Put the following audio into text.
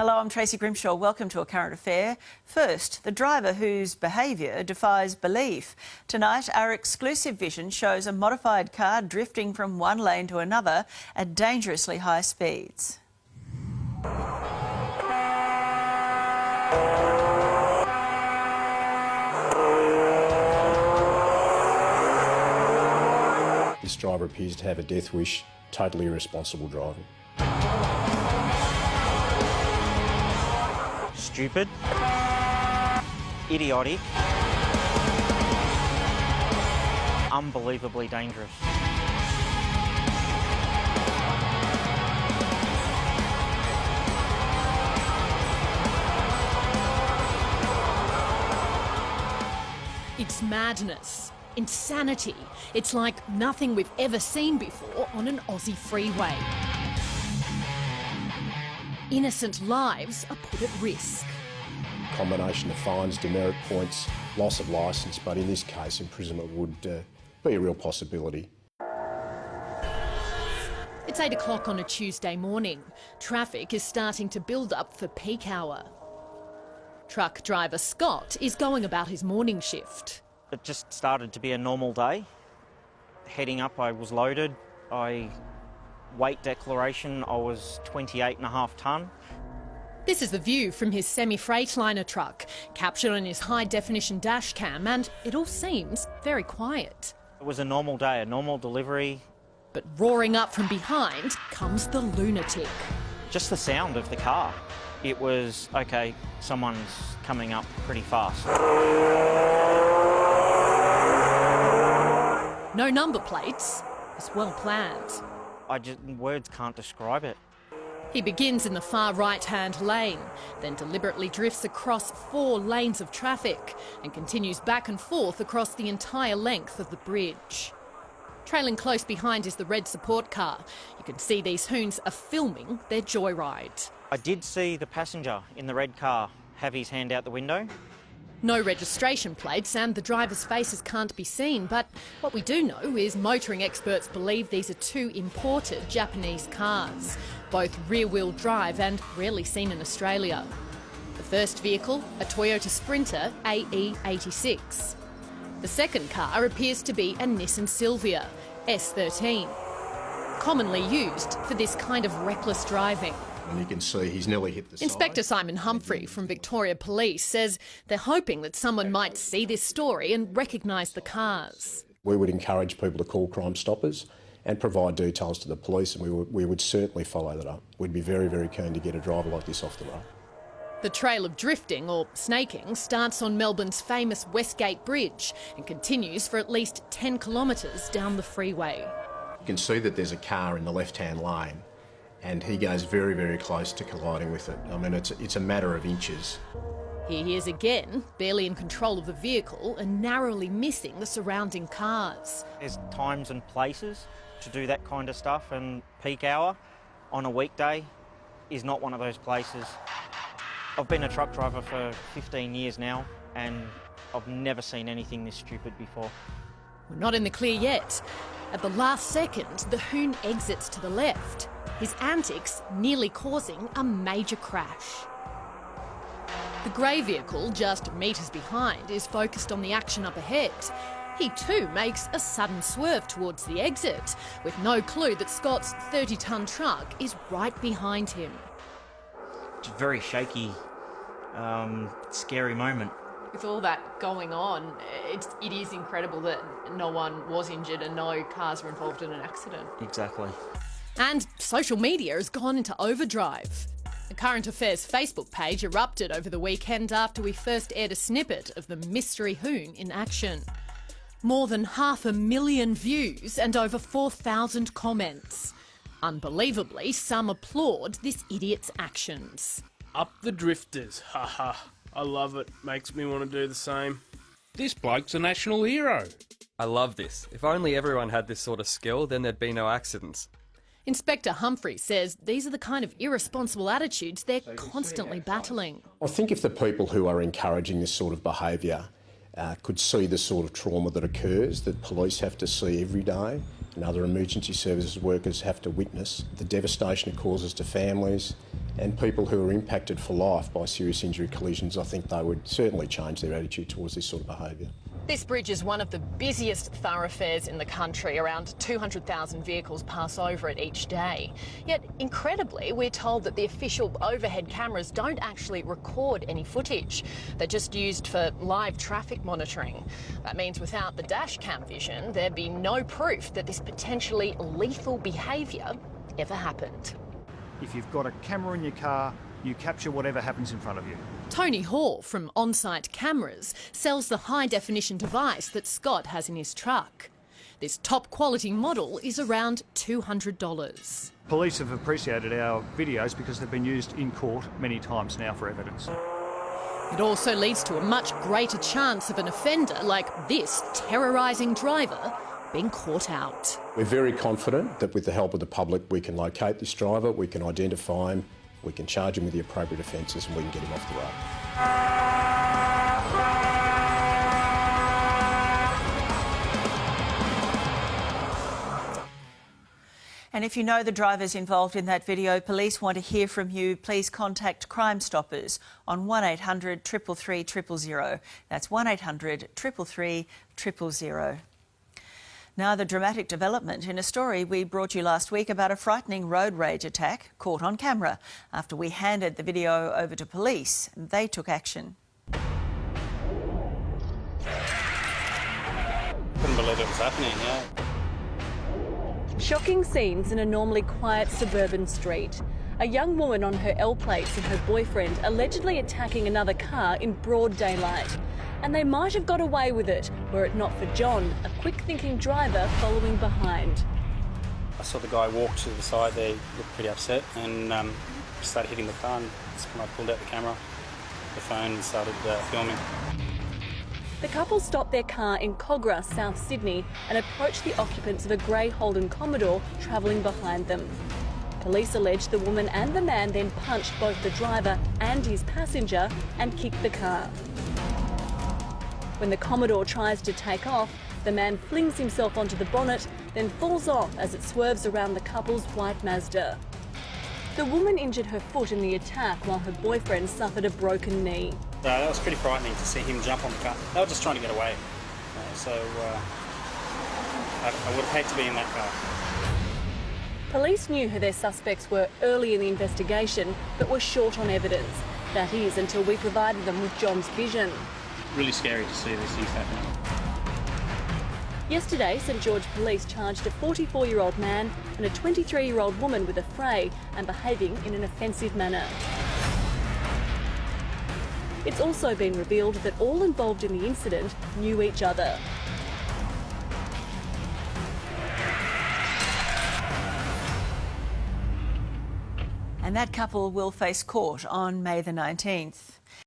Hello, I'm Tracy Grimshaw. Welcome to A Current Affair. First, the driver whose behaviour defies belief. Tonight, our exclusive vision shows a modified car drifting from one lane to another at dangerously high speeds. This driver appears to have a death wish, totally irresponsible driving. Stupid, idiotic, unbelievably dangerous. It's madness, insanity. It's like nothing we've ever seen before on an Aussie freeway. Innocent lives are put at risk. Combination of fines, demerit points, loss of licence, but in this case imprisonment would be a real possibility. It's 8 o'clock on a Tuesday morning. Traffic is starting to build up for peak hour. Truck driver Scott is going about his morning shift. It just started to be a normal day. Heading up, I was loaded. Weight declaration, I was 28.5 tonne. This is the view from his semi-Freightliner truck, captured on his high-definition dash cam, and it all seems very quiet. It was a normal day, a normal delivery. But roaring up from behind comes the lunatic. Just the sound of the car. It was, okay, someone's coming up pretty fast. No number plates. It's well planned. Words can't describe it. He begins in the far right-hand lane, then deliberately drifts across 4 lanes of traffic and continues back and forth across the entire length of the bridge. Trailing close behind is the red support car. You can see these hoons are filming their joyride. I did see the passenger in the red car have his hand out the window. No registration plates and the driver's faces can't be seen, but what we do know is motoring experts believe these are 2 imported Japanese cars, both rear-wheel drive and rarely seen in Australia. The first vehicle, a Toyota Sprinter AE86. The second car appears to be a Nissan Silvia S13, commonly used for this kind of reckless driving. And you can see he's nearly hit the side. Inspector Simon Humphrey from Victoria Police says they're hoping that someone might see this story and recognise the cars. We would encourage people to call Crime Stoppers and provide details to the police, and we would certainly follow that up. We'd be very, very keen to get a driver like this off the road. The trail of drifting, or snaking, starts on Melbourne's famous Westgate Bridge and continues for at least 10 kilometres down the freeway. You can see that there's a car in the left-hand lane, and he goes very, very close to colliding with it. I mean, it's a matter of inches. Here he is again, barely in control of the vehicle and narrowly missing the surrounding cars. There's times and places to do that kind of stuff, and peak hour on a weekday is not one of those places. I've been a truck driver for 15 years now, and I've never seen anything this stupid before. We're not in the clear yet. At the last second, the hoon exits to the left, his antics nearly causing a major crash. The grey vehicle, just metres behind, is focused on the action up ahead. He too makes a sudden swerve towards the exit, with no clue that Scott's 30-tonne truck is right behind him. It's a very shaky, scary moment. With all that going on, it is incredible that no one was injured and no cars were involved in an accident. Exactly. And social media has gone into overdrive. The Current Affairs Facebook page erupted over the weekend after we first aired a snippet of the mystery hoon in action. More than 500,000 views and over 4,000 comments. Unbelievably, some applaud this idiot's actions. Up the drifters, haha. I love it, makes me want to do the same. This bloke's a national hero. I love this. If only everyone had this sort of skill, then there'd be no accidents. Inspector Humphrey says these are the kind of irresponsible attitudes they're constantly battling. I think if the people who are encouraging this sort of behaviour could see the sort of trauma that occurs, that police have to see every day, and other emergency services workers have to witness the devastation it causes to families and people who are impacted for life by serious injury collisions, I think they would certainly change their attitude towards this sort of behaviour. This bridge is one of the busiest thoroughfares in the country. Around 200,000 vehicles pass over it each day. Yet, incredibly, we're told that the official overhead cameras don't actually record any footage. They're just used for live traffic monitoring. That means without the dash cam vision, there'd be no proof that this potentially lethal behaviour ever happened. If you've got a camera in your car, you capture whatever happens in front of you. Tony Hall from On-Site Cameras sells the high-definition device that Scott has in his truck. This top-quality model is around $200. Police have appreciated our videos because they've been used in court many times now for evidence. It also leads to a much greater chance of an offender like this terrorising driver being caught out. We're very confident that with the help of the public we can locate this driver, we can identify him, we can charge him with the appropriate offences and we can get him off the road. And if you know the drivers involved in that video, police want to hear from you. Please contact Crime Stoppers on 1800 333 000. That's 1800 333 000. Now, the dramatic development in a story we brought you last week about a frightening road rage attack caught on camera. After we handed the video over to police, they took action. Couldn't believe it was happening, yeah. Shocking scenes in a normally quiet suburban street. A young woman on her L plates and her boyfriend allegedly attacking another car in broad daylight. And they might have got away with it were it not for John, a quick-thinking driver following behind. I saw the guy walk to the side there, looked pretty upset, and started hitting the car, and that's when I pulled out the camera, the phone, and started filming. The couple stopped their car in Cogra, South Sydney, and approached the occupants of a grey Holden Commodore travelling behind them. Police allege the woman and the man then punched both the driver and his passenger and kicked the car. When the Commodore tries to take off, the man flings himself onto the bonnet, then falls off as it swerves around the couple's white Mazda. The woman injured her foot in the attack while her boyfriend suffered a broken knee. That was pretty frightening to see him jump on the car. They were just trying to get away. I would have hated to be in that car. Police knew who their suspects were early in the investigation, but were short on evidence. That is, until we provided them with John's vision. Really scary to see these things happening. Yesterday, St George Police charged a 44-year-old man and a 23-year-old woman with a fray and behaving in an offensive manner. It's also been revealed that all involved in the incident knew each other. And that couple will face court on May the 19th.